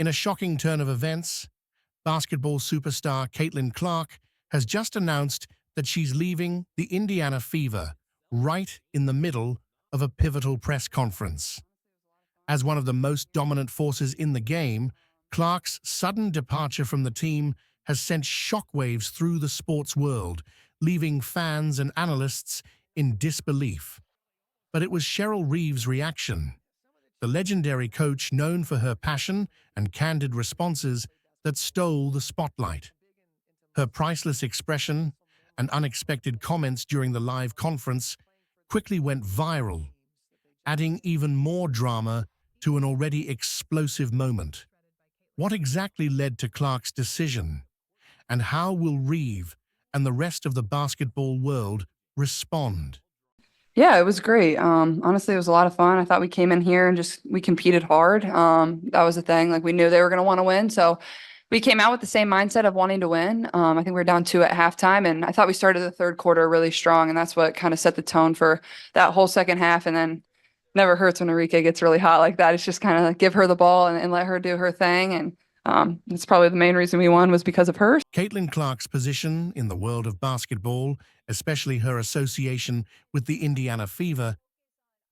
In a shocking turn of events, basketball superstar Caitlin Clark has just announced that she's leaving the Indiana Fever right in the middle of a pivotal press conference. As one of the most dominant forces in the game, Clark's sudden departure from the team has sent shockwaves through the sports world, leaving fans and analysts in disbelief. But it was Cheryl Reeve's reaction, the legendary coach known for her passion and candid responses, that stole the spotlight. Her priceless expression and unexpected comments during the live conference quickly went viral, adding even more drama to an already explosive moment. What exactly led to Clark's decision, and how will Reeve and the rest of the basketball world respond? Yeah, it was great. Honestly, it was a lot of fun. I thought we came in here and we competed hard. That was the thing. Like we knew they were going to want to win, so we came out with the same mindset of wanting to win. I think we were down 2 at halftime, and I thought we started the third quarter really strong, and that's what kind of set the tone for that whole second half. And then never hurts when Enrique gets really hot like that. It's just kind of like give her the ball and let her do her thing. And that's probably the main reason we won was because of her. Caitlin Clark's position in the world of basketball, especially her association with the Indiana Fever,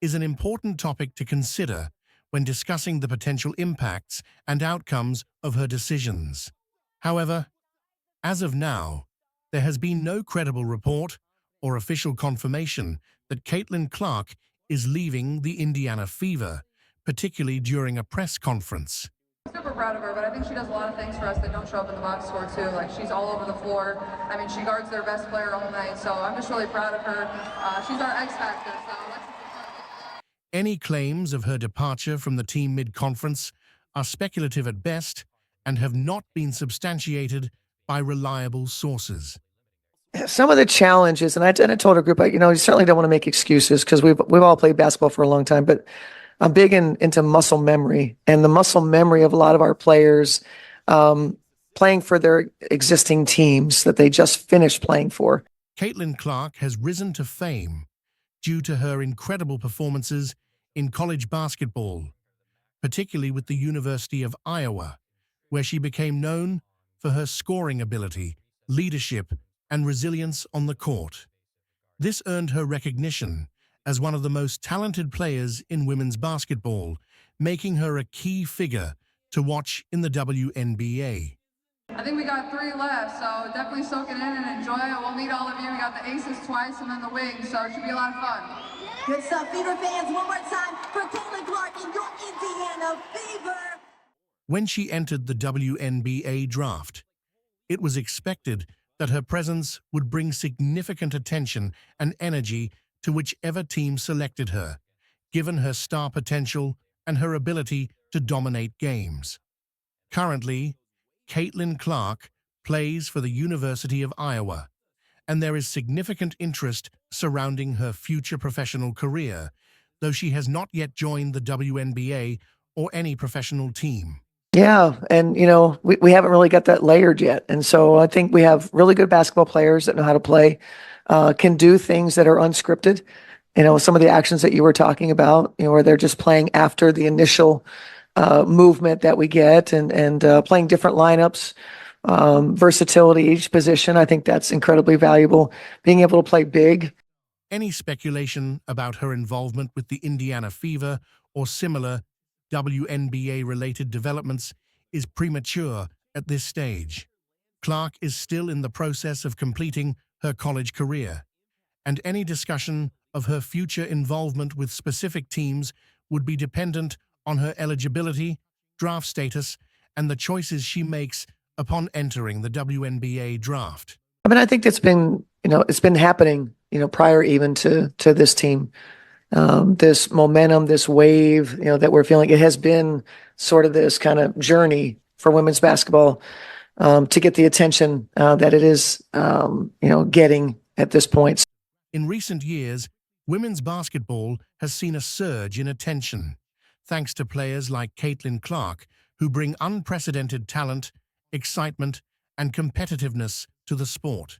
is an important topic to consider when discussing the potential impacts and outcomes of her decisions. However, as of now, there has been no credible report or official confirmation that Caitlin Clark is leaving the Indiana Fever, particularly during a press conference. Super proud of her, but I think she does a lot of things for us that don't show up in the box score too. Like she's all over the floor. I mean, she guards their best player all night, so I'm just really proud of her. She's our X factor, so let's. Any claims of her departure from the team mid-conference are speculative at best and have not been substantiated by reliable sources. Some of the challenges, and I told our group, you certainly don't want to make excuses because we've all played basketball for a long time, but I'm big into muscle memory, and the muscle memory of a lot of our players playing for their existing teams that they just finished playing for. Caitlin Clark has risen to fame due to her incredible performances in college basketball, particularly with the University of Iowa, where she became known for her scoring ability, leadership, and resilience on the court. This earned her recognition as one of the most talented players in women's basketball, making her a key figure to watch in the WNBA. I think we got 3 left, so definitely soak it in and enjoy it. We'll meet all of you. We got the aces twice and then the wings, so it should be a lot of fun. Good stuff, Fever fans. One more time for Caitlin Clark and your Indiana Fever. When she entered the WNBA draft, it was expected that her presence would bring significant attention and energy to whichever team selected her, given her star potential and her ability to dominate games. Currently, Caitlin Clark plays for the University of Iowa, and there is significant interest surrounding her future professional career, though she has not yet joined the WNBA or any professional team. Yeah, and we haven't really got that layered yet, and so I think we have really good basketball players that know how to play, can do things that are unscripted. Some of the actions that you were talking about, where they're just playing after the initial movement that we get, and playing different lineups, versatility each position. I think that's incredibly valuable. Being able to play big. Any speculation about her involvement with the Indiana Fever or similar WNBA-related developments is premature at this stage. Clark is still in the process of completing her college career, and any discussion of her future involvement with specific teams would be dependent on her eligibility, draft status, and the choices she makes upon entering the WNBA draft. I mean, I think it's been happening, prior even to this team. This momentum, this wave, that we're feeling. It has been sort of this kind of journey for women's basketball to get the attention that it is, getting at this point. In recent years, women's basketball has seen a surge in attention, thanks to players like Caitlin Clark, who bring unprecedented talent, excitement, and competitiveness to the sport.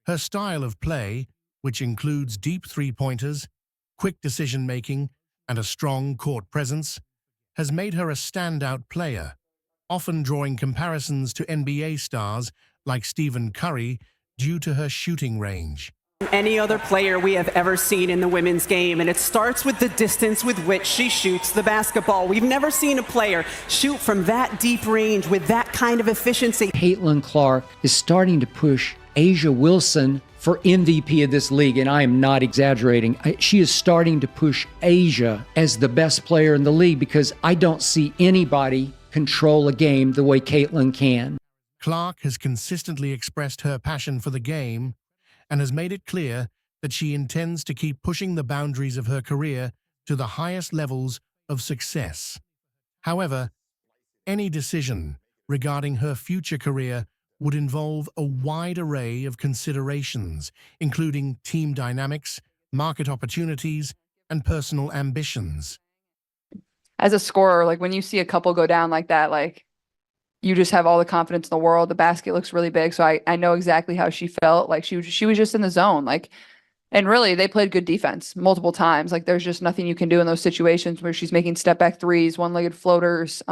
Her style of play, which includes deep three-pointers, quick decision-making, and a strong court presence, has made her a standout player, often drawing comparisons to NBA stars like Stephen Curry due to her shooting range. Any other player we have ever seen in the women's game, and it starts with the distance with which she shoots the basketball. We've never seen a player shoot from that deep range with that kind of efficiency. Caitlin Clark is starting to push Asia Wilson for MVP of this league, and I am not exaggerating. She is starting to push Asia as the best player in the league because I don't see anybody control a game the way Caitlin can. Clark has consistently expressed her passion for the game and has made it clear that she intends to keep pushing the boundaries of her career to the highest levels of success. However, any decision regarding her future career would involve a wide array of considerations, including team dynamics, market opportunities, and personal ambitions. As a scorer, like when you see a couple go down like that, like you just have all the confidence in the world. The basket looks really big. So I know exactly how she felt. Like she was just in the zone. Like, and really they played good defense multiple times. Like there's just nothing you can do in those situations where she's making step back threes, one-legged floaters,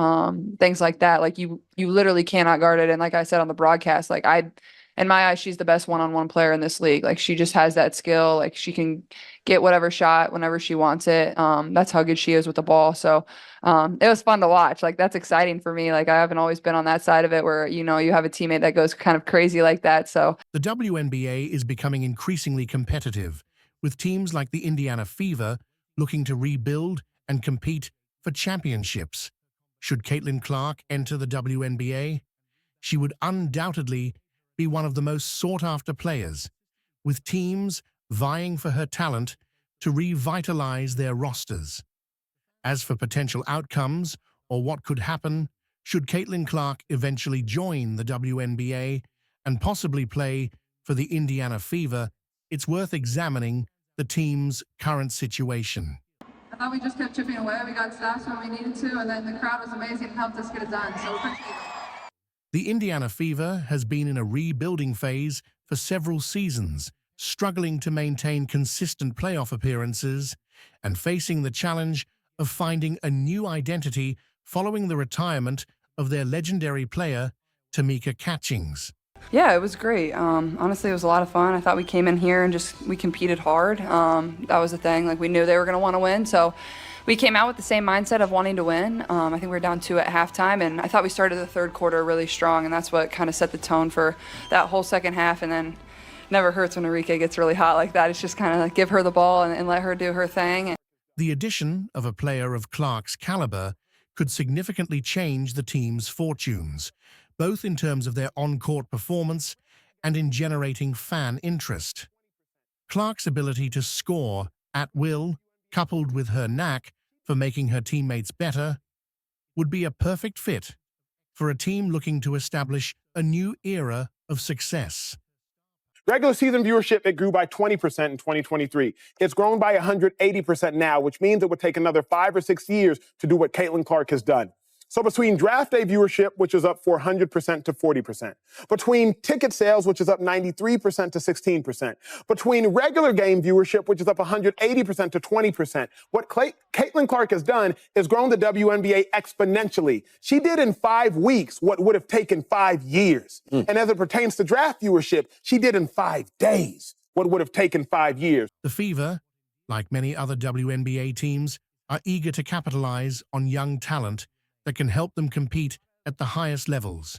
things like that. Like you literally cannot guard it. And like I said on the broadcast, like in my eyes, she's the best one-on-one player in this league. Like she just has that skill. Like she can get whatever shot whenever she wants it. That's how good she is with the ball. So it was fun to watch. Like that's exciting for me. Like I haven't always been on that side of it where, you know, you have a teammate that goes kind of crazy like that. So The WNBA is becoming increasingly competitive, with teams like the Indiana Fever looking to rebuild and compete for championships. Should Caitlin Clark enter the WNBA, she would undoubtedly be one of the most sought-after players, with teams vying for her talent to revitalize their rosters. As for potential outcomes or what could happen, should Caitlin Clark eventually join the WNBA and possibly play for the Indiana Fever, it's worth examining the team's current situation. I thought we just kept chipping away. We got stats when we needed to, and then the crowd was amazing and helped us get it done. So appreciate it. The Indiana Fever has been in a rebuilding phase for several seasons, struggling to maintain consistent playoff appearances and facing the challenge of finding a new identity following the retirement of their legendary player, Tamika Catchings. yeah, it was great. Honestly, it was a lot of fun. I thought we came in here and we competed hard. That was the thing. Like we knew they were going to want to win. So we came out with the same mindset of wanting to win. I think we were down 2 at halftime, and I thought we started the third quarter really strong, and that's what kind of set the tone for that whole second half. And then never hurts when Enrique gets really hot like that. It's just kind of like give her the ball and let her do her thing. The addition of a player of Clark's caliber could significantly change the team's fortunes, both in terms of their on-court performance and in generating fan interest. Clark's ability to score at will, coupled with her knack for making her teammates better, would be a perfect fit for a team looking to establish a new era of success. Regular season viewership, it grew by 20% in 2023. It's grown by 180% now, which means it would take another 5 or 6 years to do what Caitlin Clark has done. So between draft day viewership, which is up 400% to 40%, between ticket sales, which is up 93% to 16%, between regular game viewership, which is up 180% to 20%, what Caitlin Clark has done is grown the WNBA exponentially. She did in 5 weeks what would have taken 5 years. And as it pertains to draft viewership, she did in 5 days what would have taken 5 years. The Fever, like many other WNBA teams, are eager to capitalize on young talent that can help them compete at the highest levels.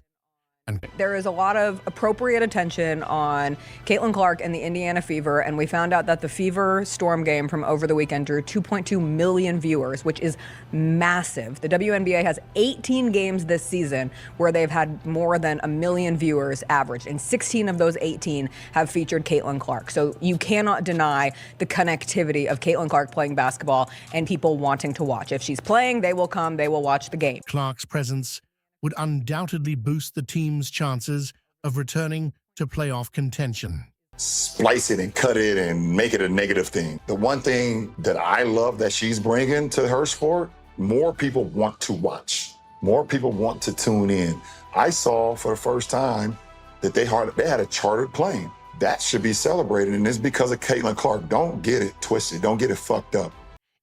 There is a lot of appropriate attention on Caitlin Clark and the Indiana Fever, and we found out that the Fever Storm game from over the weekend drew 2.2 million viewers, which is massive. The WNBA has 18 games this season where they've had more than 1 million viewers average, and 16 of those 18 have featured Caitlin Clark. So you cannot deny the connectivity of Caitlin Clark playing basketball and people wanting to watch. If she's playing, they will come, they will watch the game. Clark's presence would undoubtedly boost the team's chances of returning to playoff contention. Splice it and cut it and make it a negative thing. The one thing that I love that she's bringing to her sport, more people want to watch. More people want to tune in. I saw for the first time that they had a chartered plane. That should be celebrated, and it's because of Caitlin Clark. Don't get it twisted. Don't get it fucked up.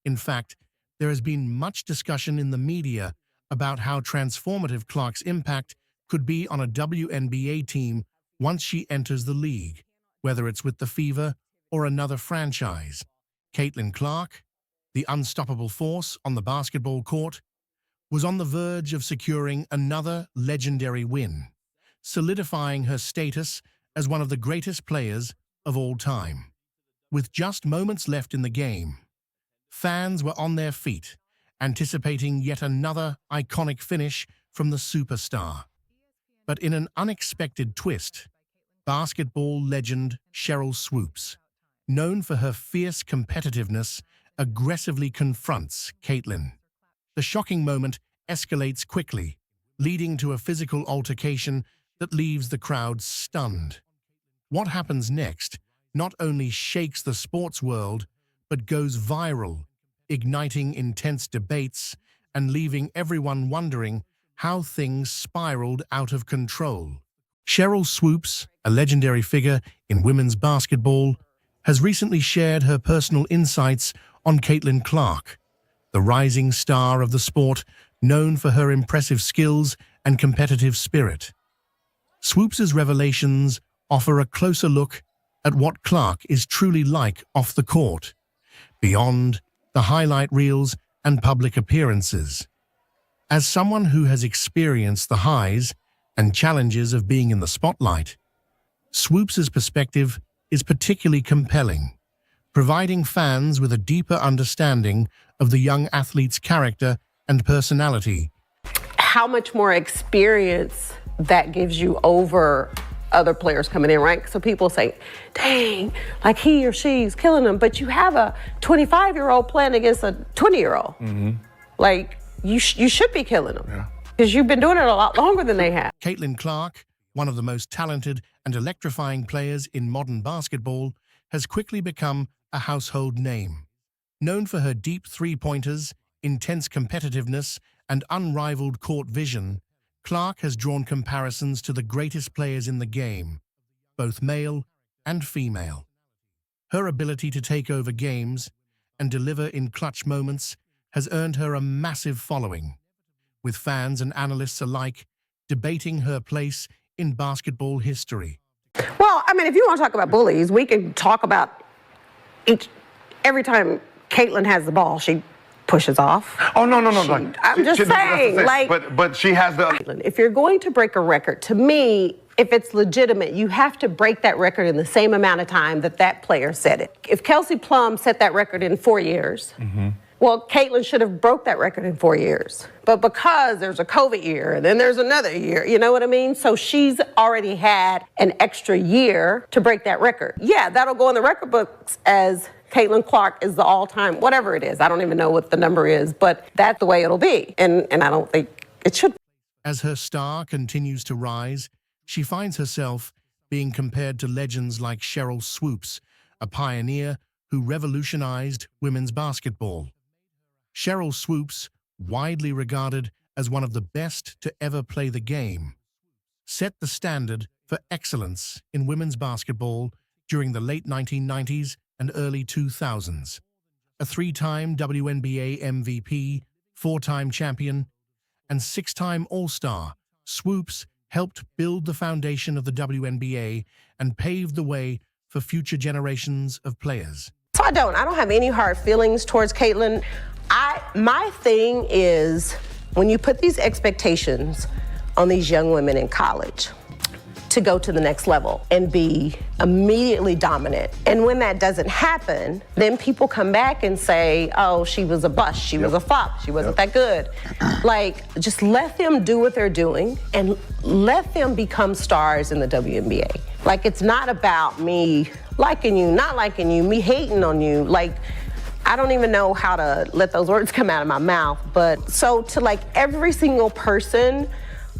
In fact, there has been much discussion in the media about how transformative Clark's impact could be on a WNBA team once she enters the league, whether it's with the Fever or another franchise. Caitlin Clark, the unstoppable force on the basketball court, was on the verge of securing another legendary win, solidifying her status as one of the greatest players of all time. With just moments left in the game, fans were on their feet, anticipating yet another iconic finish from the superstar. But in an unexpected twist, basketball legend Cheryl Swoops, known for her fierce competitiveness, aggressively confronts Caitlin. The shocking moment escalates quickly, leading to a physical altercation that leaves the crowd stunned. What happens next not only shakes the sports world, but goes viral, igniting intense debates and leaving everyone wondering how things spiraled out of control. Cheryl Swoops, a legendary figure in women's basketball, has recently shared her personal insights on Caitlin Clark, the rising star of the sport, known for her impressive skills and competitive spirit. Swoops's revelations offer a closer look at what Clark is truly like off the court, beyond the highlight reels and public appearances. As someone who has experienced the highs and challenges of being in the spotlight, Swoops's perspective is particularly compelling, providing fans with a deeper understanding of the young athlete's character and personality. How much more experience that gives you over other players coming in, right? So people say, dang, like he or she's killing them, but you have a 25-year-old playing against a 20-year-old. Like, you should be killing them because you've been doing it a lot longer than they have. Caitlin Clark, one of the most talented and electrifying players in modern basketball, has quickly become a household name. Known for her deep three-pointers, intense competitiveness, and unrivaled court vision, Clark has drawn comparisons to the greatest players in the game, both male and female. Her ability to take over games and deliver in clutch moments has earned her a massive following, with fans and analysts alike debating her place in basketball history. Well, I mean, if you want to talk about bullies, we can talk about every time Caitlin has the ball, she pushes off. Oh, no. I'm just saying, like, but she has the... If you're going to break a record, to me, if it's legitimate, you have to break that record in the same amount of time that player set it. If Kelsey Plum set that record in 4 years, well, Caitlin should have broke that record in 4 years. But because there's a COVID year and then there's another year, you know what I mean? So she's already had an extra year to break that record. Yeah, that'll go in the record books as Caitlin Clark is the all-time, whatever it is. I don't even know what the number is, but that's the way it'll be. And I don't think it should. As her star continues to rise, she finds herself being compared to legends like Cheryl Swoops, a pioneer who revolutionized women's basketball. Cheryl Swoops, widely regarded as one of the best to ever play the game, set the standard for excellence in women's basketball during the late 1990s and early 2000s. A three-time WNBA MVP, four-time champion, and six-time All-Star, Swoops helped build the foundation of the WNBA and paved the way for future generations of players. So I don't have any hard feelings towards Caitlin. My thing is when you put these expectations on these young women in college to go to the next level and be immediately dominant. And when that doesn't happen, then people come back and say, oh, she was a bust, she was a flop, she wasn't that good. Like, just let them do what they're doing and let them become stars in the WNBA. Like, it's not about me liking you, not liking you, me hating on you. Like, I don't even know how to let those words come out of my mouth. But so to like every single person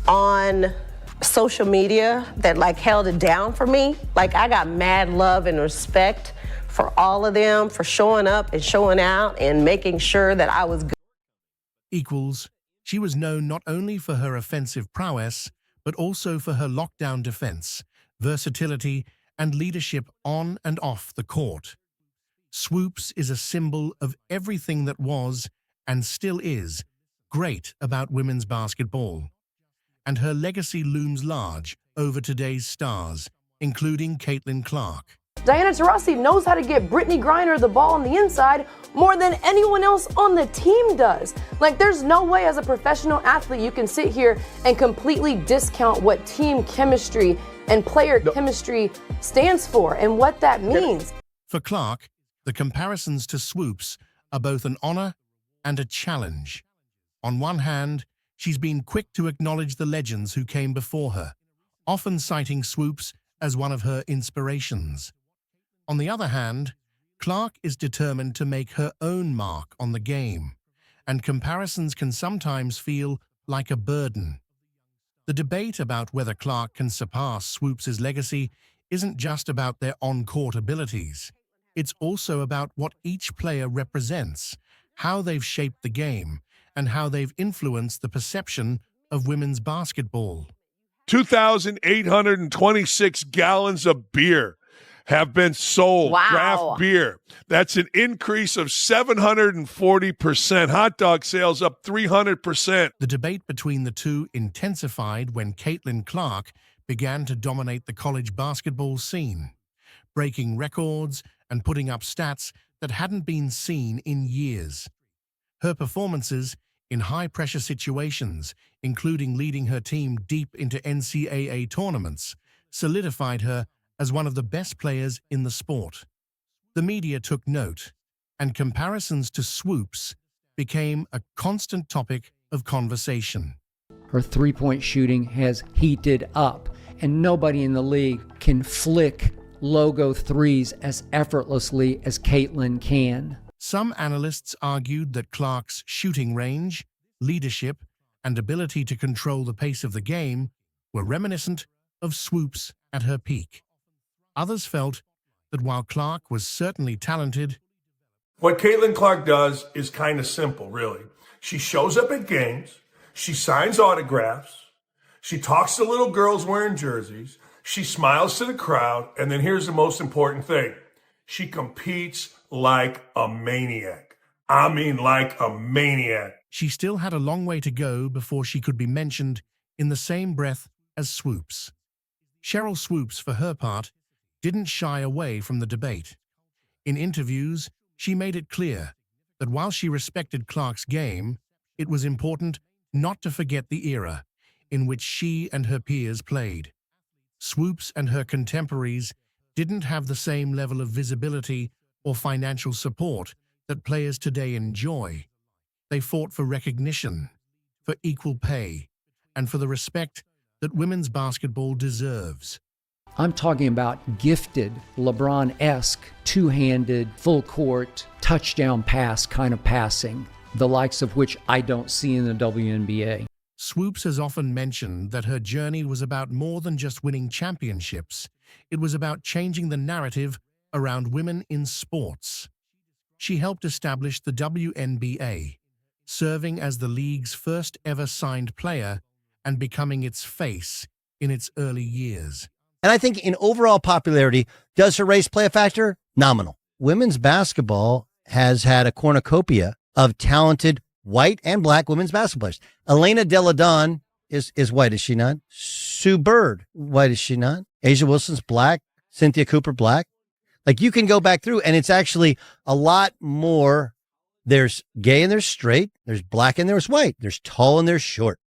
on social media that like held it down for me, like I got mad love and respect for all of them for showing up and showing out and making sure that I was good. Equals, she was known not only for her offensive prowess, but also for her lockdown defense, versatility, and leadership on and off the court. Swoops is a symbol of everything that was, and still is, great about women's basketball, and her legacy looms large over today's stars, including Caitlin Clark. Diana Taurasi knows how to get Brittany Griner the ball on the inside more than anyone else on the team does. Like, there's no way as a professional athlete you can sit here and completely discount what team chemistry and player chemistry stands for and what that means. For Clark, the comparisons to Swoops are both an honor and a challenge. On one hand, she's been quick to acknowledge the legends who came before her, often citing Swoops as one of her inspirations. On the other hand, Clark is determined to make her own mark on the game, and comparisons can sometimes feel like a burden. The debate about whether Clark can surpass Swoops' legacy isn't just about their on-court abilities. It's also about what each player represents, how they've shaped the game, and how they've influenced the perception of women's basketball. 2,826 gallons of beer have been sold. Wow. Draft beer. That's an increase of 740%. Hot dog sales up 300%. The debate between the two intensified when Caitlin Clark began to dominate the college basketball scene, breaking records and putting up stats that hadn't been seen in years. Her performances in high-pressure situations, including leading her team deep into NCAA tournaments, solidified her as one of the best players in the sport. The media took note, and comparisons to Swoops became a constant topic of conversation. Her three-point shooting has heated up, and nobody in the league can flick logo threes as effortlessly as Caitlin can. Some analysts argued that Clark's shooting range, leadership, and ability to control the pace of the game were reminiscent of Swoops at her peak. Others felt that while Clark was certainly talented, What Caitlin Clark does is kind of simple, really. She shows up at games, she signs autographs, she talks to little girls wearing jerseys, she smiles to the crowd, and then here's the most important thing. She competes like a maniac. I mean, like a maniac. she still had a long way to go before she could be mentioned in the same breath as Swoops. Cheryl Swoops, for her part, didn't shy away from the debate. In interviews, she made it clear that while she respected Clark's game, it was important not to forget the era in which she and her peers played. Swoops and her contemporaries didn't have the same level of visibility or financial support that players today enjoy. They fought for recognition, for equal pay, and for the respect that women's basketball deserves. I'm talking about gifted, LeBron-esque, two-handed, full-court, touchdown pass kind of passing, the likes of which I don't see in the WNBA. Swoops has often mentioned that her journey was about more than just winning championships. It was about changing the narrative around women in sports. She helped establish the WNBA, serving as the league's first ever signed player and becoming its face in its early years. And I think in overall popularity, does her race play a factor? Nominal. Women's basketball has had a cornucopia of talented white and black women's basketball players. Elena Delle Donne is white, is she not? Sue Bird, white, is she not? Asia Wilson's black. Cynthia Cooper, black. Like, you can go back through, and it's actually a lot more. There's gay and there's straight. There's black and there's white. There's tall and there's short.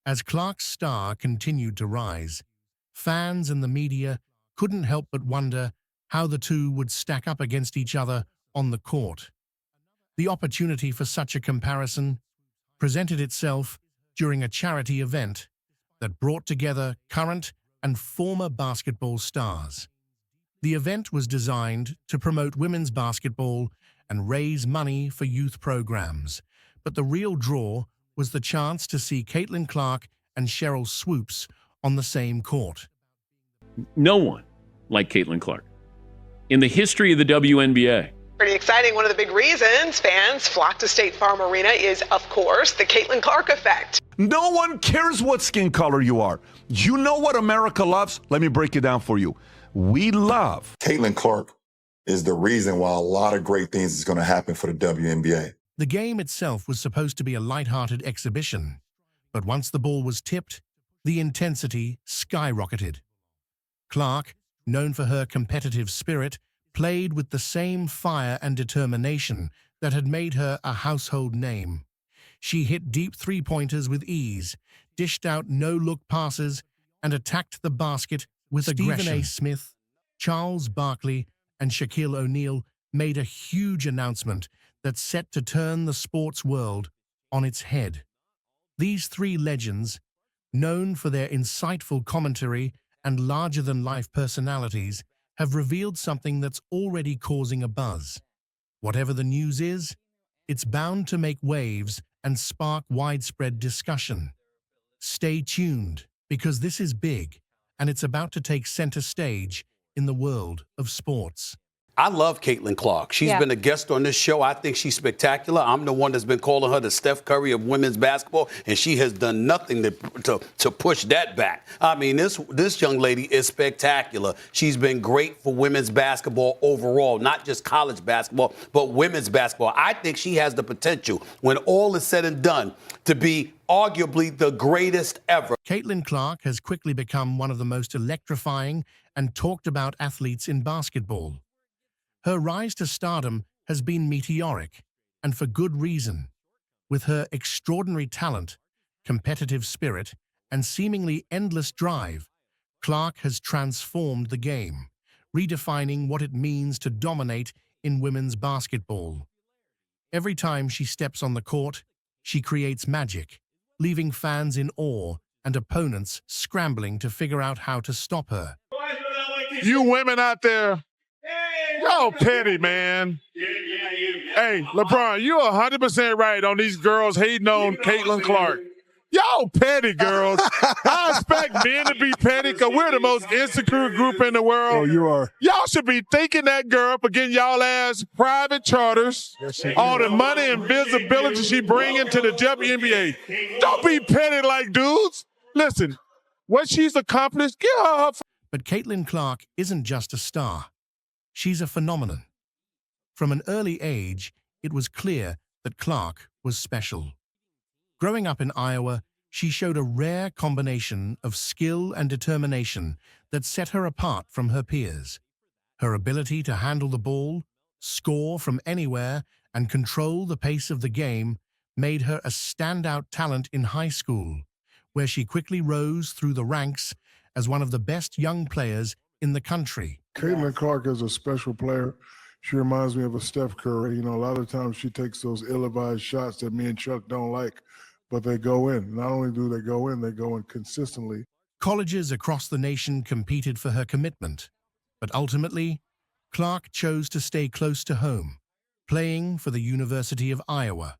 As Clark's star continued to rise, fans and the media couldn't help but wonder how the two would stack up against each other on the court. The opportunity for such a comparison presented itself during a charity event that brought together current and former basketball stars. The event was designed to promote women's basketball and raise money for youth programs, but the real draw was the chance to see Caitlin Clark and Cheryl Swoops on the same court. No one like Caitlin Clark in the history of the WNBA. Pretty exciting. One of the big reasons fans flock to State Farm Arena is, of course, the Caitlin Clark effect. No one cares what skin color you are. You know what America loves? Let me break it down for you. We love. Caitlin Clark is the reason why a lot of great things is going to happen for the WNBA. The game itself was supposed to be a light-hearted exhibition, but once the ball was tipped, the intensity skyrocketed. Clark, known for her competitive spirit, played with the same fire and determination that had made her a household name. She hit deep three-pointers with ease, dished out no-look passes, and attacked the basket with aggression. Stephen A. Smith, Charles Barkley, and Shaquille O'Neal made a huge announcement that set to turn the sports world on its head. These three legends, known for their insightful commentary and larger-than-life personalities, have revealed something that's already causing a buzz. Whatever the news is, it's bound to make waves and spark widespread discussion. Stay tuned, because this is big, and it's about to take center stage in the world of sports. I love Caitlin Clark. She's been a guest on this show. I think she's spectacular. I'm the one that's been calling her the Steph Curry of women's basketball, and she has done nothing to push that back. I mean, this young lady is spectacular. She's been great for women's basketball overall, not just college basketball, but women's basketball. I think she has the potential, when all is said and done, to be arguably the greatest ever. Caitlin Clark has quickly become one of the most electrifying and talked about athletes in basketball. Her rise to stardom has been meteoric, and for good reason. With her extraordinary talent, competitive spirit, and seemingly endless drive, Clark has transformed the game, redefining what it means to dominate in women's basketball. Every time she steps on the court, she creates magic, leaving fans in awe and opponents scrambling to figure out how to stop her. You women out there, y'all petty, man. Hey, LeBron, you're 100% right on these girls hating on Caitlin Clark. Y'all petty girls. I expect men to be petty because we're the most insecure group in the world. Oh, you are. Y'all should be thanking that girl for getting y'all ass private charters, all the money and visibility she bringing to the WNBA. Don't be petty like dudes. Listen, what she's accomplished, give her her. But Caitlin Clark isn't just a star. She's a phenomenon. From an early age, it was clear that Clark was special. Growing up in Iowa, she showed a rare combination of skill and determination that set her apart from her peers. Her ability to handle the ball, score from anywhere, and control the pace of the game made her a standout talent in high school, where she quickly rose through the ranks as one of the best young players in the country. Caitlin Clark is a special player. She reminds me of a Steph Curry. You know, a lot of times she takes those ill-advised shots that me and Chuck don't like, but they go in. Not only do they go in consistently. Colleges across the nation competed for her commitment, but ultimately, Clark chose to stay close to home, playing for the University of Iowa.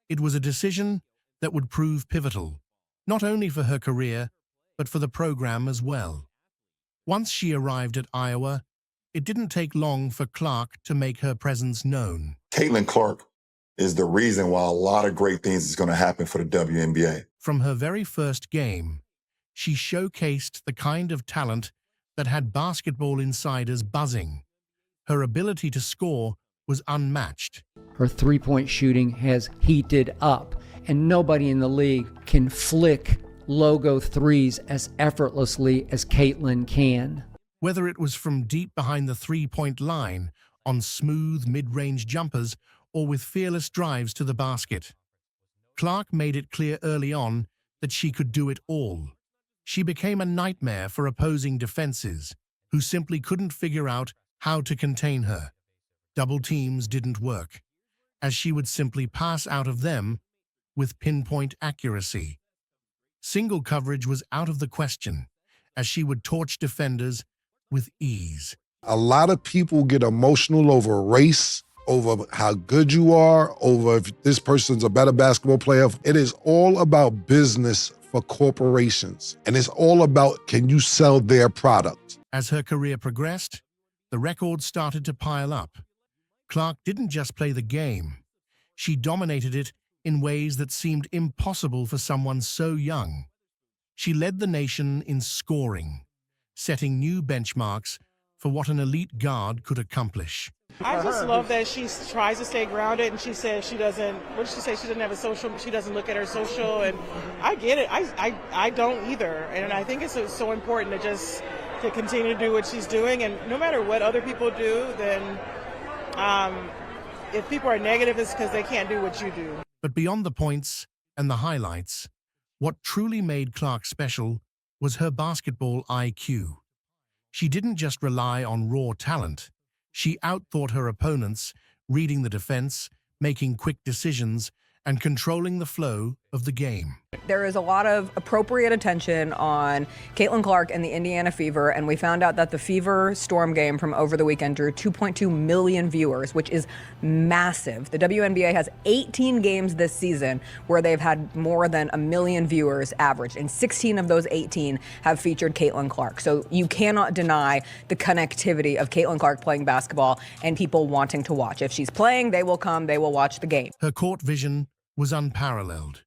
It was a decision that would prove pivotal, not only for her career, but for the program as well. Once she arrived at Iowa, it didn't take long for Clark to make her presence known. Caitlin Clark is the reason why a lot of great things is going to happen for the WNBA. From her very first game, she showcased the kind of talent that had basketball insiders buzzing. Her ability to score was unmatched. Her three-point shooting has heated up, and nobody in the league can flick logo threes as effortlessly as Caitlin can. Whether it was from deep behind the three-point line, on smooth mid-range jumpers, or with fearless drives to the basket, Clark made it clear early on that she could do it all. She became a nightmare for opposing defenses, who simply couldn't figure out how to contain her. Double teams didn't work, as she would simply pass out of them with pinpoint accuracy. Single coverage was out of the question, as she would torch defenders with ease. A lot of people get emotional over race, over how good you are, over if this person's a better basketball player. It is all about business for corporations, and it's all about, can you sell their product? As her career progressed, the records started to pile up. Clark didn't just play the game. She dominated it in ways that seemed impossible for someone so young. She led the nation in scoring, setting new benchmarks for what an elite guard could accomplish. I just love that she tries to stay grounded, and she says she doesn't. What did she say? She doesn't have a social. She doesn't look at her social, and I get it. I don't either, and I think it's so important to continue to do what she's doing, and no matter what other people do, then if people are negative, it's because they can't do what you do. But beyond the points and the highlights, what truly made Clark special was her basketball IQ. She didn't just rely on raw talent. She outthought her opponents, reading the defense, making quick decisions, and controlling the flow of the game. There is a lot of appropriate attention on Caitlin Clark and the Indiana Fever, and we found out that the Fever Storm game from over the weekend drew 2.2 million viewers, which is massive. The WNBA has 18 games this season where they've had more than 1 million viewers averaged, and 16 of those 18 have featured Caitlin Clark. So you cannot deny the connectivity of Caitlin Clark playing basketball and people wanting to watch. If she's playing, they will come, they will watch the game. Her court vision was unparalleled,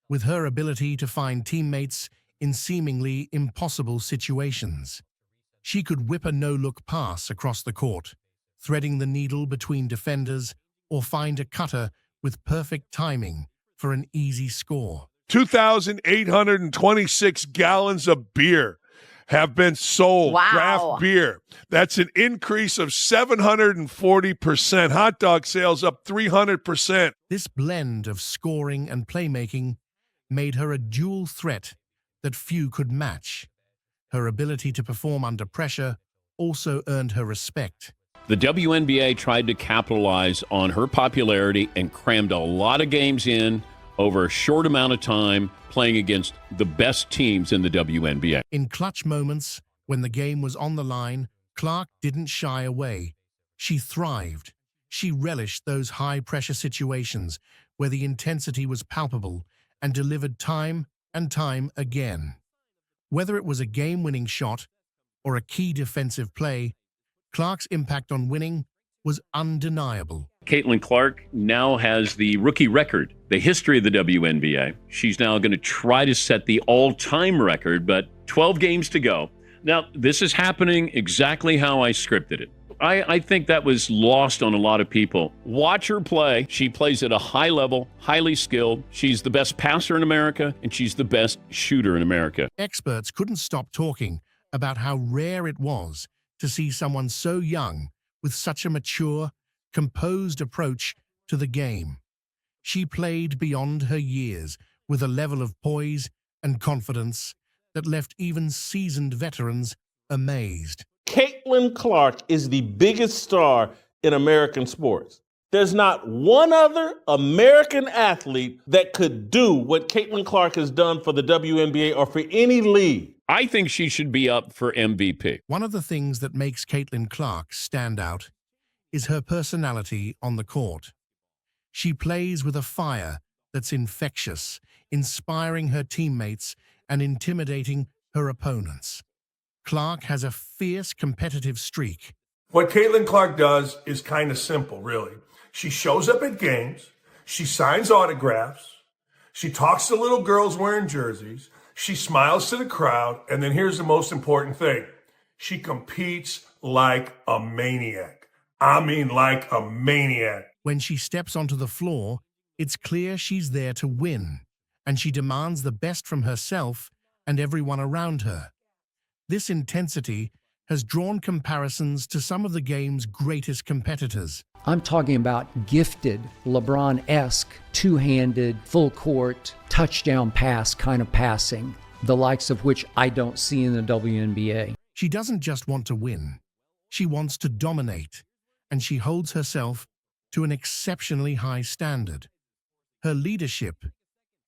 with her ability to find teammates in seemingly impossible situations. She could whip a no-look pass across the court, threading the needle between defenders, or find a cutter with perfect timing for an easy score. 2,826 gallons of beer have been sold. Wow. Draft beer. That's an increase of 740%. Hot dog sales up 300%. This blend of scoring and playmaking made her a dual threat that few could match. Her ability to perform under pressure also earned her respect. The WNBA tried to capitalize on her popularity and crammed a lot of games in over a short amount of time, playing against the best teams in the WNBA. In clutch moments, when the game was on the line, Clark didn't shy away. She thrived. She relished those high-pressure situations where the intensity was palpable and delivered time and time again. Whether it was a game-winning shot or a key defensive play, Clark's impact on winning was undeniable. Caitlin Clark now has the rookie record, the history of the WNBA. She's now going to try to set the all-time record, but 12 games to go. Now, this is happening exactly how I scripted it. I think that was lost on a lot of people. Watch her play. She plays at a high level, highly skilled. She's the best passer in America, and she's the best shooter in America. Experts couldn't stop talking about how rare it was to see someone so young with such a mature, composed approach to the game. She played beyond her years with a level of poise and confidence that left even seasoned veterans amazed. Caitlin Clark is the biggest star in American sports. There's not one other American athlete that could do what Caitlin Clark has done for the WNBA or for any league. I think she should be up for MVP. One of the things that makes Caitlin Clark stand out is her personality on the court. She plays with a fire that's infectious, inspiring her teammates and intimidating her opponents. Clark has a fierce competitive streak. What Caitlin Clark does is kind of simple, really. She shows up at games. She signs autographs. She talks to little girls wearing jerseys. She smiles to the crowd. And then here's the most important thing. She competes like a maniac. I mean, like a maniac. When she steps onto the floor, it's clear she's there to win, and she demands the best from herself and everyone around her. This intensity has drawn comparisons to some of the game's greatest competitors. I'm talking about gifted, LeBron-esque, two-handed, full court, touchdown pass kind of passing, the likes of which I don't see in the WNBA. She doesn't just want to win. She wants to dominate, and she holds herself to an exceptionally high standard. Her leadership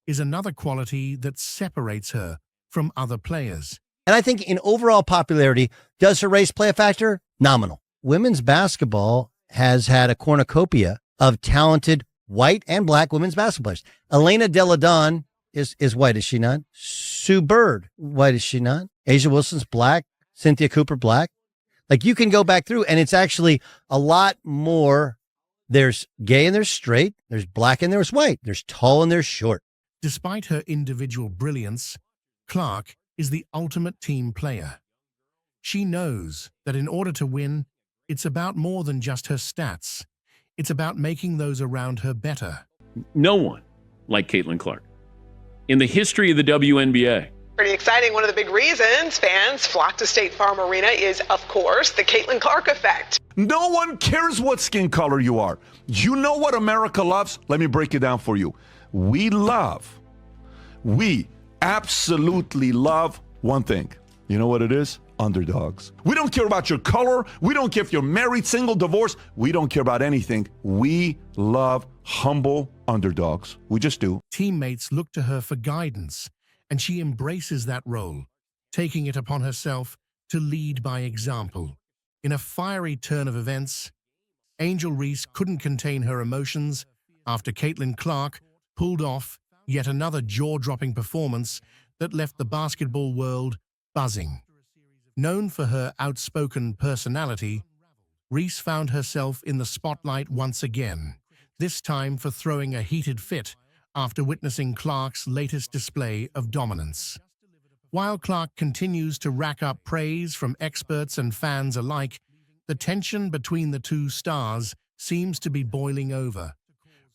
is another quality that separates her from other players. And I think in overall popularity, does her race play a factor? Nominal. Women's basketball has had a cornucopia of talented white and black women's basketball players. Elena Delle Donne is white, is she not? Sue Bird, white, is she not? Asia Wilson's black. Cynthia Cooper, black. Like, you can go back through, and it's actually a lot more. There's gay and there's straight. There's black and there's white. There's tall and there's short. Despite her individual brilliance, Clark is the ultimate team player. She knows that in order to win, it's about more than just her stats. It's about making those around her better. No one like Caitlin Clark in the history of the WNBA. Pretty exciting. One of the big reasons fans flock to State Farm Arena is, of course, the Caitlin Clark effect. No one cares what skin color you are. You know what America loves? Let me break it down for you. We absolutely love one thing. You know what it is? Underdogs. We don't care about your color. We don't care if you're married, single, divorced. We don't care about anything. We love humble underdogs. We just do. Teammates look to her for guidance, and she embraces that role, taking it upon herself to lead by example. In a fiery turn of events, Angel Reese couldn't contain her emotions after Caitlin Clark pulled off yet another jaw-dropping performance that left the basketball world buzzing. Known for her outspoken personality, Reese found herself in the spotlight once again, this time for throwing a heated fit after witnessing Clark's latest display of dominance. While Clark continues to rack up praise from experts and fans alike, the tension between the two stars seems to be boiling over.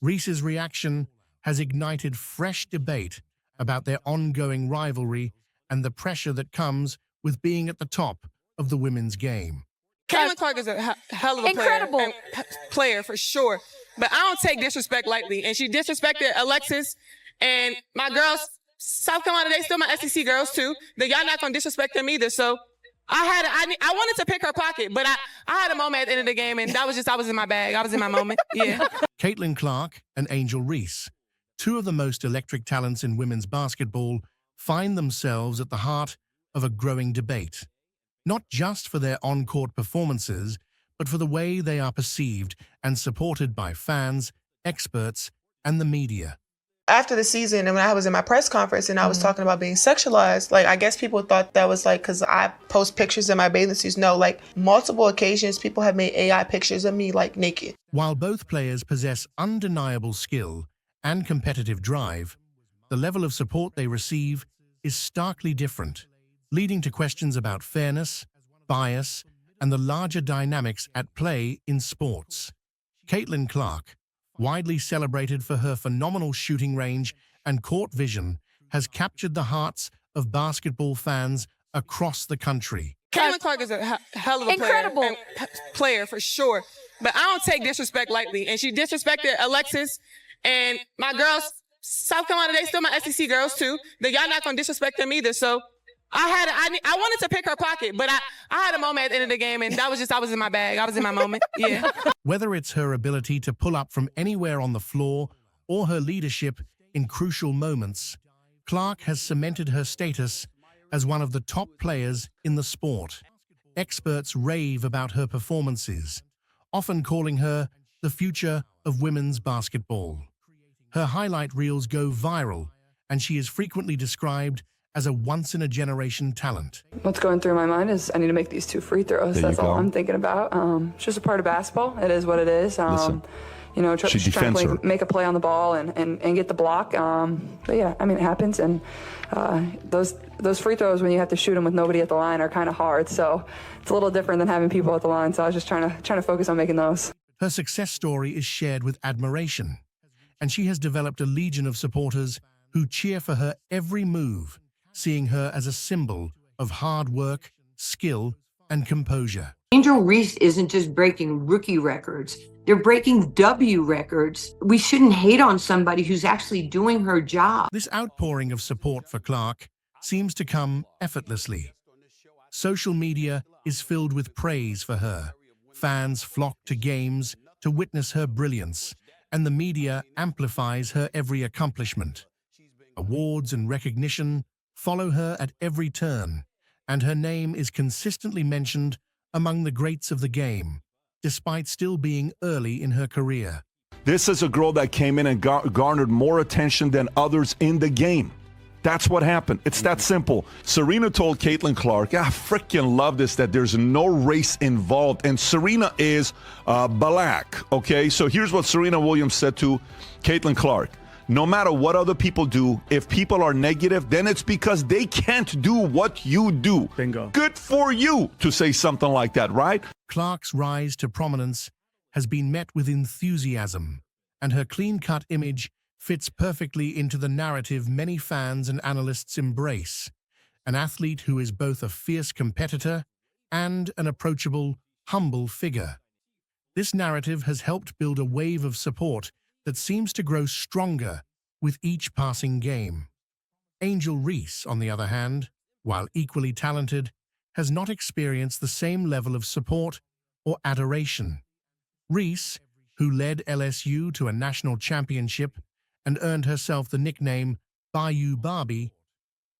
Reese's reaction has ignited fresh debate about their ongoing rivalry and the pressure that comes with being at the top of the women's game. Caitlin Clark is a hell of a player for sure. But I don't take disrespect lightly. And she disrespected Alexis and my girls, South Carolina, they still my SEC girls too. Y'all not gonna disrespect them either. So I wanted to pick her pocket, but I had a moment at the end of the game, and I was in my bag. I was in my moment. Yeah. Caitlin Clark and Angel Reese, two of the most electric talents in women's basketball, find themselves at the heart of a growing debate, not just for their on-court performances, but for the way they are perceived and supported by fans, experts, and the media. After the season, and when I was in my press conference and I was talking about being sexualized, I guess people thought that was because I post pictures in my bathing suits. No, multiple occasions, people have made AI pictures of me naked. While both players possess undeniable skill and competitive drive, the level of support they receive is starkly different, leading to questions about fairness, bias, and the larger dynamics at play in sports. Caitlin Clark, widely celebrated for her phenomenal shooting range and court vision, has captured the hearts of basketball fans across the country. Caitlin Clark is a hell of a player for sure. But I don't take disrespect lightly. And she disrespected Alexis and my girls, South Carolina, they still my SEC girls too. Y'all not gonna disrespect them either. So I wanted to pick her pocket, but I had a moment at the end of the game, and I was in my bag. I was in my moment. Yeah. Whether it's her ability to pull up from anywhere on the floor or her leadership in crucial moments, Clark has cemented her status as one of the top players in the sport. Experts rave about her performances, often calling her the future of women's basketball. Her highlight reels go viral, and she is frequently described as a once-in-a-generation talent. What's going through my mind is I need to make these 2 free throws. That's all I'm thinking about. It's just a part of basketball. It is what it is. Trying to make a play on the ball and get the block. But yeah, it happens. And those free throws, when you have to shoot them with nobody at the line, are kind of hard. So it's a little different than having people at the line. So I was just trying to focus on making those. Her success story is shared with admiration, and she has developed a legion of supporters who cheer for her every move, seeing her as a symbol of hard work, skill, and composure. Angel Reese isn't just breaking rookie records. They're breaking W records. We shouldn't hate on somebody who's actually doing her job. This outpouring of support for Clark seems to come effortlessly. Social media is filled with praise for her. Fans flock to games to witness her brilliance, and the media amplifies her every accomplishment. Awards and recognition follow her at every turn, and her name is consistently mentioned among the greats of the game, despite still being early in her career. This is a girl that came in and garnered more attention than others in the game. That's what happened. It's that simple. Serena told Caitlin Clark, I freaking love this, that there's no race involved. And Serena is black, okay? So here's what Serena Williams said to Caitlin Clark. no matter what other people do, if people are negative, then it's because they can't do what you do. Bingo. Good for you to say something like that, right? Clark's rise to prominence has been met with enthusiasm, and her clean-cut image fits perfectly into the narrative many fans and analysts embrace. An athlete who is both a fierce competitor and an approachable, humble figure. This narrative has helped build a wave of support that seems to grow stronger with each passing game. Angel Reese, on the other hand, while equally talented, has not experienced the same level of support or adoration. Reese, who led LSU to a national championship and earned herself the nickname Bayou Barbie,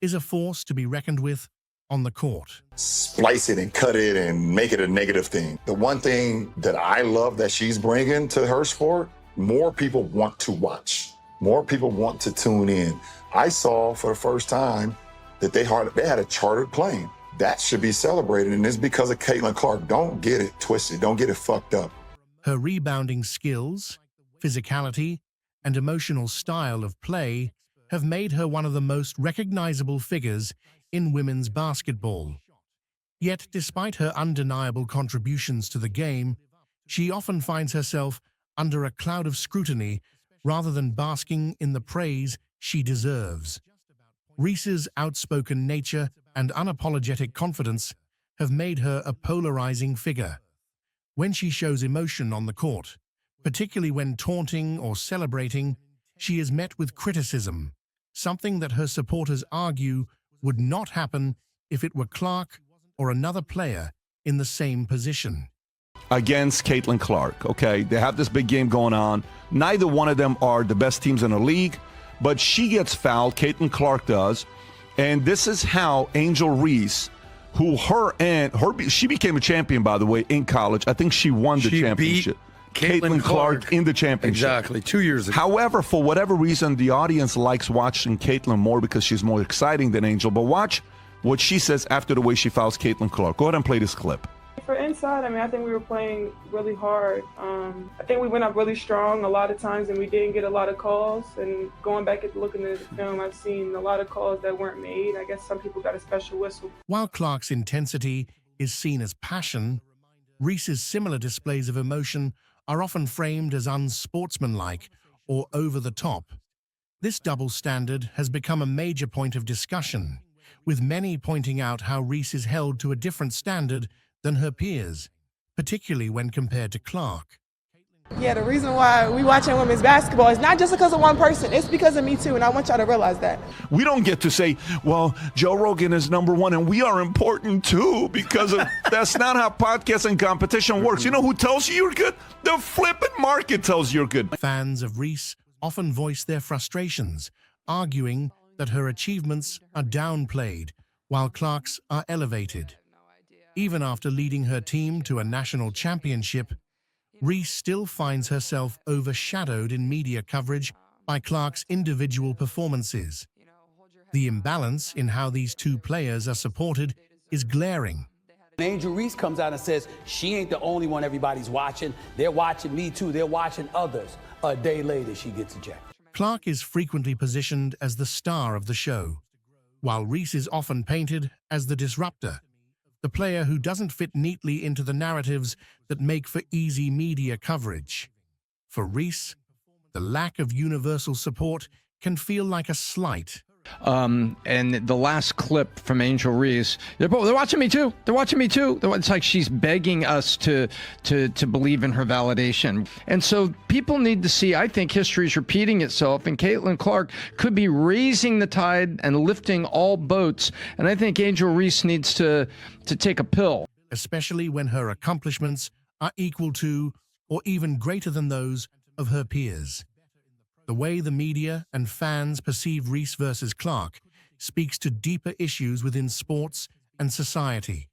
is a force to be reckoned with on the court. Splice it and cut it and make it a negative thing. The one thing that I love that she's bringing to her sport, more people want to watch. More people want to tune in. I saw for the first time that they had a chartered plane. That should be celebrated, and it's because of Caitlin Clark. Don't get it twisted. Don't get it fucked up. Her rebounding skills, physicality, and emotional style of play have made her one of the most recognizable figures in women's basketball. Yet, despite her undeniable contributions to the game, she often finds herself under a cloud of scrutiny rather than basking in the praise she deserves. Reese's outspoken nature and unapologetic confidence have made her a polarizing figure. When she shows emotion on the court, particularly when taunting or celebrating, she is met with criticism, something that her supporters argue would not happen if it were Clark or another player in the same position. Against Caitlin Clark, okay? They have this big game going on. Neither one of them are the best teams in the league, but she gets fouled, Caitlin Clark does, and this is how Angel Reese, who she became a champion, by the way, in college. I think she won the championship. Caitlin Clark in the championship. Exactly, 2 years ago. However, for whatever reason, the audience likes watching Caitlin more because she's more exciting than Angel. But watch what she says after the way she fouls Caitlin Clark. Go ahead and play this clip. For inside, I think we were playing really hard. I think we went up really strong a lot of times and we didn't get a lot of calls. And going back and looking at the film, I've seen a lot of calls that weren't made. I guess some people got a special whistle. While Clark's intensity is seen as passion, Reese's similar displays of emotion are often framed as unsportsmanlike or over the top. This double standard has become a major point of discussion, with many pointing out how Reese is held to a different standard than her peers, particularly when compared to Clark. Yeah, the reason why we watching women's basketball is not just because of one person. It's because of me too, and I want y'all to realize that. We don't get to say, well, Joe Rogan is number one and we are important too, because that's not how podcasts and competition works. You know who tells you you're good? The flipping market tells you're good. Fans of Reese often voice their frustrations, arguing that her achievements are downplayed while Clark's are elevated. Even after leading her team to a national championship, Reese still finds herself overshadowed in media coverage by Clark's individual performances. The imbalance in how these two players are supported is glaring. Angel Reese comes out and says she ain't the only one everybody's watching. They're watching me too. They're watching others. A day later, she gets ejected. Clark is frequently positioned as the star of the show, while Reese is often painted as the disruptor, the player who doesn't fit neatly into the narratives that make for easy media coverage. For Reese, the lack of universal support can feel like a slight. And the last clip from Angel Reese, they're watching me too. They're watching me too. It's like she's begging us to believe in her validation. And so people need to see, I think history is repeating itself, and Caitlin Clark could be raising the tide and lifting all boats. And I think Angel Reese needs to take a pill. Especially when her accomplishments are equal to or even greater than those of her peers. The way the media and fans perceive Reese versus Clark speaks to deeper issues within sports and society.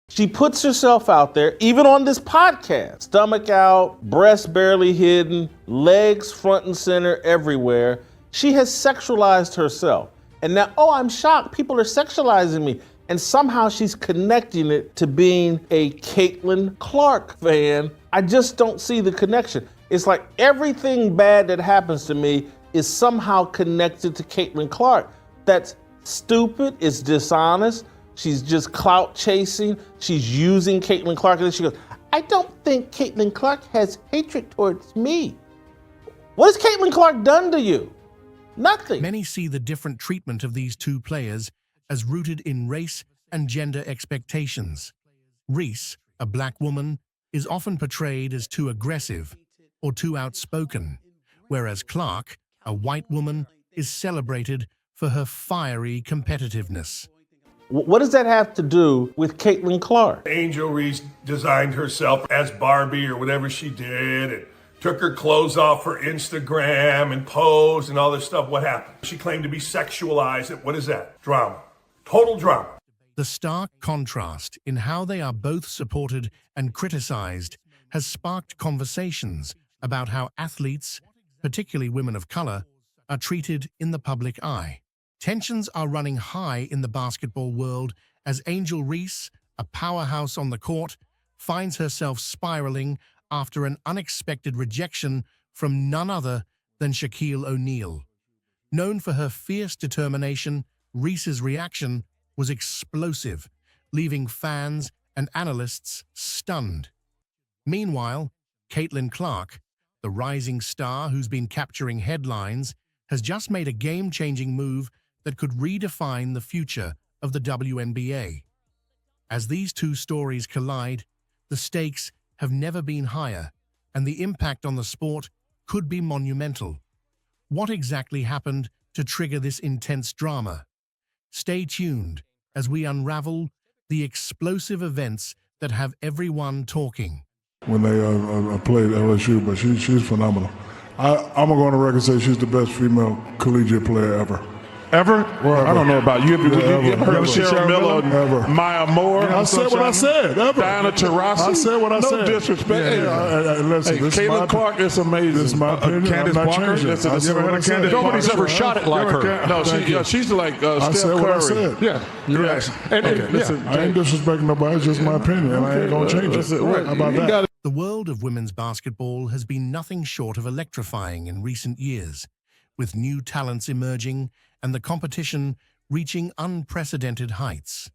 She puts herself out there, even on this podcast. Stomach out, breast barely hidden, legs front and center everywhere. She has sexualized herself. And now, I'm shocked. People are sexualizing me. And somehow she's connecting it to being a Caitlin Clark fan. I just don't see the connection. It's like everything bad that happens to me is somehow connected to Caitlin Clark. That's stupid, it's dishonest, she's just clout chasing, she's using Caitlin Clark, and then she goes, I don't think Caitlin Clark has hatred towards me. What has Caitlin Clark done to you? Nothing. Many see the different treatment of these two players as rooted in race and gender expectations. Reeve, a black woman, is often portrayed as too aggressive or too outspoken, whereas Clark, a white woman, is celebrated for her fiery competitiveness. What does that have to do with Caitlin Clark? Angel Reeve designed herself as Barbie or whatever she did and took her clothes off for Instagram and posed and all this stuff. What happened? She claimed to be sexualized. What is that? Drama. Total drama. The stark contrast in how they are both supported and criticized has sparked conversations about how athletes, particularly women of color, are treated in the public eye. Tensions are running high in the basketball world as Angel Reeve, a powerhouse on the court, finds herself spiraling after an unexpected rejection from none other than Shaquille O'Neal. Known for her fierce determination, Reese's reaction was explosive, leaving fans and analysts stunned. Meanwhile, Caitlin Clark, the rising star who's been capturing headlines, has just made a game-changing move that could redefine the future of the WNBA. As these two stories collide, the stakes have never been higher, and the impact on the sport could be monumental. What exactly happened to trigger this intense drama? Stay tuned as we unravel the explosive events that have everyone talking. When they played LSU, but she's phenomenal. I'm going to go on the record and say she's the best female collegiate player ever. Ever? Well, I don't know about you. You heard of Cheryl Miller, ever. Maya Moore? I said what I said. Ever. Diana Taurasi? I said what I said. No disrespect. Listen, Caitlin Clark is amazing. This is my opinion. Candace Parker? Nobody's ever shot it like her. No, she's like Steph Curry. What I said. Yeah. Listen, I ain't disrespecting nobody. It's just my opinion, and I ain't going to change it. How about that? The world of women's basketball has been nothing short of electrifying in recent years, with new talents emerging and the competition reaching unprecedented heights.